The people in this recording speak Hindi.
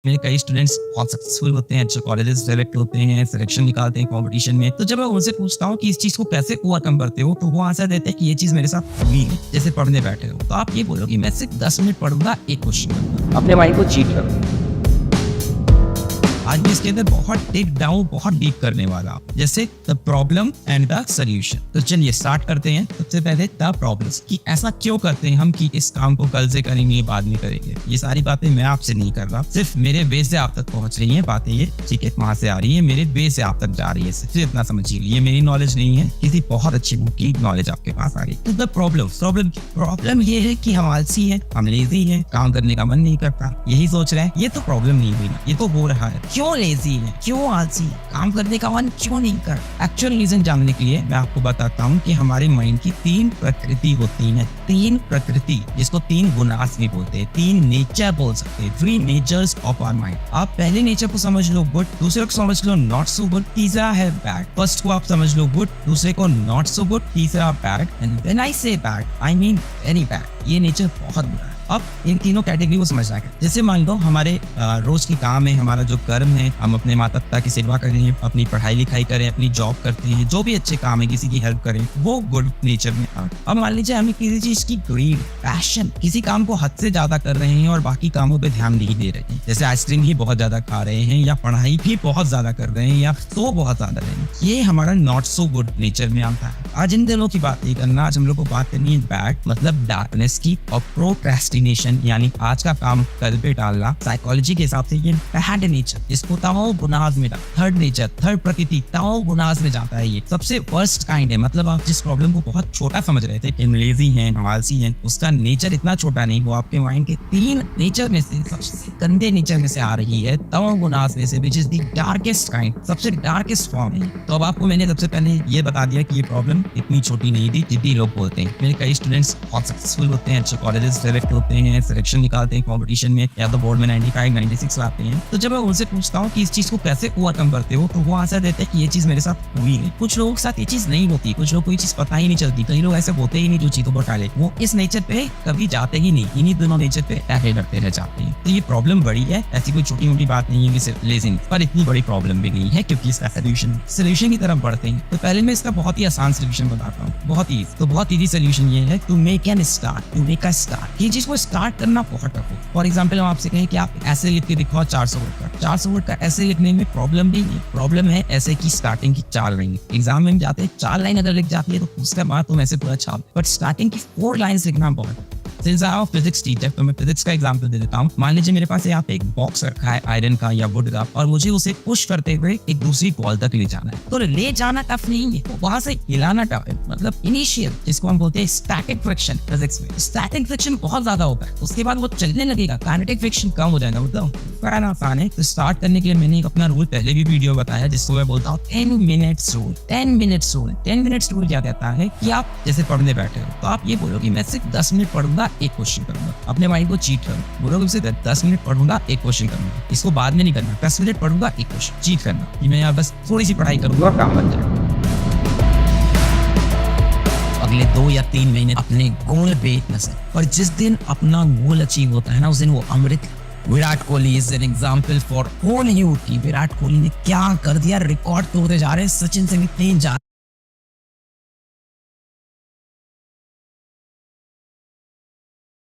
मेरे कई स्टूडेंट्स बहुत सक्सेसफुल होते हैं, अच्छे कॉलेजेस सेलेक्ट होते हैं, सिलेक्शन निकालते हैं कंपटीशन में। तो जब मैं उनसे पूछता हूँ कि इस चीज को कैसे ओवरकम करते हो, तो वो आंसर देते हैं कि ये चीज मेरे साथ हुई है। जैसे पढ़ने बैठे हो तो आप ये बोलो कि मैं सिर्फ 10 मिनट पढ़ूंगा, एक क्वेश्चन करूंगा। अपने माइंड को चीट करो। आज भी इसके अंदर बहुत टेक डाउन, बहुत डीप करने वाला, जैसे the problem and the solution. तो चलिए स्टार्ट करते हैं। सबसे पहले द प्रॉब्लम, कि ऐसा क्यों करते हैं हम कि इस काम को कल से करेंगे, बाद में करेंगे। ये सारी बातें मैं आपसे नहीं कर रहा, सिर्फ मेरे बेस से आप तक पहुंच रही हैं बातें। ये ठीक है, वहां से आ रही है, मेरे बेस से आप तक जा रही है। सिर्फ इतना समझिए, ये मेरी नॉलेज नहीं है, किसी बहुत अच्छी बुक की नॉलेज आपके पास आ रही है। तो द प्रॉब्लम ये है कि हम आलसी हैं, हम लेजी हैं, काम करने का मन नहीं करता, यही सोच रहे हैं। ये तो प्रॉब्लम नहीं हुई ना, ये तो हो रहा है। क्यों लेजी है, क्यों आलसी है, काम करने का मन क्यों नहीं कर। एक्चुअल रीजन जानने के लिए मैं आपको बताता हूँ कि हमारे माइंड की 3 प्रकृति होती है। 3 प्रकृति, जिसको 3 गुणास भी बोलते हैं, 3 नेचर बोल सकते हैं। 3 नेचर्स ऑफ आवर माइंड। आप पहले नेचर को समझ लो गुड, दूसरे को समझ लो नॉट सो गुड, तीसरा है बैड। फर्स्ट को आप समझ लो गुड, दूसरे को नॉट सो गुड, तीसरा बैड। एंड व्हेन आई से bad, I mean very bad. ये नेचर बहुत बुरा है। अब इन तीनों कैटेगरी को समझना है। जैसे मान लो हमारे रोज की काम है, हमारा जो कर्म है, हम अपने माता पिता की सेवा करें, अपनी पढ़ाई लिखाई करें, अपनी जॉब करते हैं, जो भी अच्छे काम है, किसी की हेल्प करें, वो गुड नेचर में आ। अब मान लीजिए हमें किसी चीज की ग्रीड, पैशन, किसी काम को हद से ज्यादा कर रहे हैं और बाकी कामों पे ध्यान नहीं दे रहे हैं। जैसे आइसक्रीम ही बहुत ज्यादा खा रहे हैं, या पढ़ाई भी बहुत ज्यादा कर रहे हैं, या तो बहुत ज्यादा रहे हैं। ये हमारा नॉट सो गुड नेचर में आता है। आज इन दिनों की बात नहीं करना, आज हम लोग को बात करनी है बैड, मतलब डार्कनेस की, और प्रोक्रेस्टिनेशन, यानी आज का काम कल पे डालना। साइकोलॉजी के हिसाब से ये बैड नेचर, इसको ताओ गुनाज में, थर्ड नेचर, थर्ड प्रकृति ताओ गुनाज में जाता है। ये सबसे वर्स्ट काइंड है। मतलब आप जिस प्रॉब्लम को बहुत छोटा समझ रहे थे, लेजी हैं, आलसी हैं, उसका नेचर इतना छोटा नहीं, वो आपके माइंड के 3 नेचर में से सबसे गंदे नेचर में से आ रही है, ताओ गुनाज में से, which is the darkest kind, सबसे डार्केस्ट फॉर्म है। तो अब आपको मैंने सबसे पहले ये बता दिया कि ये प्रॉब्लम इतनी छोटी नहीं थी जितनी लोग बोलते हैं। मेरे कई स्टूडेंट्स बहुत सक्सेसफुल होते हैं, अच्छे कॉलेजेस सेलेक्ट होते हैं, सिलेक्शन निकालते हैं कंपटीशन में, या तो बोर्ड में 95, 96 लाते हैं। तो जब मैं उनसे पूछता हूँ कि इस चीज को कैसे ओवरकम करते हो, तो वो आंसर देते हैं कि ये चीज मेरे साथ हुई है। कुछ लोगों के साथ ये चीज नहीं होती, कुछ लोग को ये चीज पता ही नहीं चलती, कई लोग ऐसे होते ही नहीं जो चीजों पर टाले, वो इस नेचर पे कभी जाते ही नहीं, इन्हीं दोनों नेचर पे टैकल करते रह जाते हैं। तो ये प्रॉब्लम बड़ी है, ऐसी कोई छोटी मोटी बात नहीं है कि सिर्फ लेजिंग, पर इतनी बड़ी प्रॉब्लम भी नहीं है, क्योंकि इसका सोल्यूशन की तरफ बढ़ते हैं। तो पहले मैं इसका बहुत ही आसान सोल्यूशन बताता हूँ, बहुत इजी सोल्यूशन ये है, टू मेक अ स्टार्ट। ये चीज को स्टार्ट करना बहुत टफ है। फॉर एग्जाम्पल हम आपसे कहें कि आप ऐसे लिख के दिखाओ 400 वर्ड का, 400 वर्ड का ऐसे लिखने में प्रॉब्लम नहीं है, प्रॉब्लम है ऐसे की स्टार्टिंग की 4 लाइन। एग्जाम में जाते हैं 4 लाइन अगर लिख जाती है तो उसके बाद तुम ऐसे पूरा छाप, बट स्टार्टिंग की 4 लाइन्स लिखना बहुत। Since I am physics teacher, तो मैं फिजिक्स का एग्जांपल दे देता हूँ। मान लीजिए मेरे पास यहाँ पे एक बॉक्स रखा है आयरन का या वुड का, और मुझे उसे पुश करते हुए एक दूसरी बॉल तक ले जाना है। तो ले जाना टफ नहीं है, वहां से हिलाना टफ है। मतलब इनिशियल, जिसको हम बोलते हैं स्टैटिक फ्रिक्शन, फिजिक्स में स्टैटिक फ्रिक्शन बहुत ज्यादा होता है, उसके बाद वो चलने लगेगा, काइनेटिक फ्रिक्शन कम हो जाएगा। मतलब बड़ा आसान है। तो स्टार्ट करने के लिए मैंने एक अपना रूल पहले भी वीडियो बताया, जिसको मैं बोलता हूँ 10 मिनट्स रूल। 10 मिनट्स रूल क्या कहता है कि आप जैसे पढ़ने बैठे हो, तो आप ये बोलो कि मैं सिर्फ 10 मिनट पढ़ूंगा, एक क्वेश्चन करूंगा। अपने माइंड को चीट करो, बोलो कि सिर्फ 10 मिनट पढ़ूंगा, एक क्वेश्चन करूंगा। इसको बाद में नहीं करना, 10 मिनट पढ़ूंगा, एक क्वेश्चन। चीट करना कि मैं यहाँ बस थोड़ी सी पढ़ाई करूंगा, काम बन जाएगा। अगले 2 या 3 महीने अपने गोल पे नजर, और जिस दिन अपना गोल अचीव होता है ना, उस दिन वो अमृत। Virat Kohli is an example for whole youth. Virat Kohli ने क्या कर दिया, रिकॉर्ड तोड़ते जा रहे हैं, सचिन से भी तेज जा